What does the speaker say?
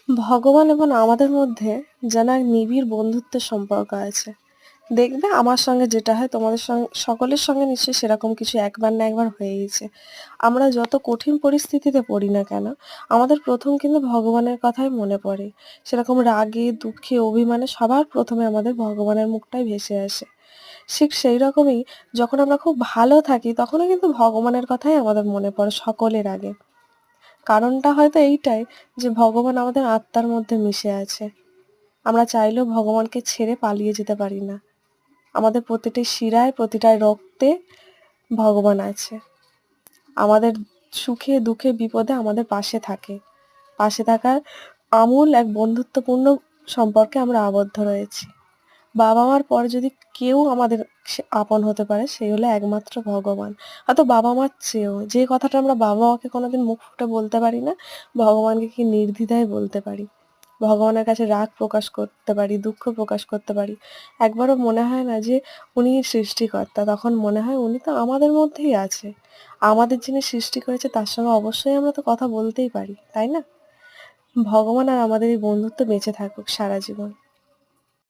ভগবান এবং আমাদের মধ্যে যেন এক নিবিড় বন্ধুত্বের সম্পর্ক আছে। দেখবে আমার সঙ্গে যেটা হয় তোমাদের সকলের সঙ্গে নিশ্চয়ই সেরকম কিছু একবার না একবার হয়েইছে। আমরা যত কঠিন পরিস্থিতিতে পড়ি না কেন, আমাদের ১ম কিন্তু ভগবানের কথাই মনে পড়ে। সেরকম রাগে, দুঃখে, অভিমানে সবার ১ম এ আমাদের ভগবানের মুখটাই ভেসে আসে। ঠিক সেইরকমই যখন আমরা খুব ভালো থাকি তখনও কিন্তু ভগবানের কথাই আমাদের মনে পড়ে সকলের আগে। কারণটা হয়তো এইটাই যে ভগবান আমাদের আত্মার মধ্যে মিশে আছে। আমরা চাইলেও ভগবানকে ছেড়ে পালিয়ে যেতে পারি না। আমাদের প্রতিটি শিরায়, প্রতিটা রক্তে ভগবান আছে। আমাদের সুখে, দুঃখে, বিপদে আমাদের পাশে থাকে। পাশে থাকার আমূল এক বন্ধুত্বপূর্ণ সম্পর্কে আমরা আবদ্ধ রয়েছি। বাবা-মার পরে যদি কেউ আমাদের আপন হতে পারে সেই হলো একমাত্র ভগবান। হয়তো বাবা-মার চেয়েও যে কথাটা আমরা বাবা-মাকে কোনোদিন মুখ ফুটে বলতে পারি না, ভগবানকে কি নির্দ্বিধায় বলতে পারি। ভগবানের কাছে রাগ প্রকাশ করতে পারি, দুঃখ প্রকাশ করতে পারি। একবারও মনে হয় না যে উনি সৃষ্টিকর্তা। তখন মনে হয় উনি তো আমাদের মধ্যেই আছে। আমাদের যিনি সৃষ্টি করেছে তার সঙ্গে অবশ্যই আমরা তো কথা বলতেই পারি, তাই না? ভগবান আর আমাদের এই বন্ধুত্ব বেঁচে থাকুক সারা জীবন।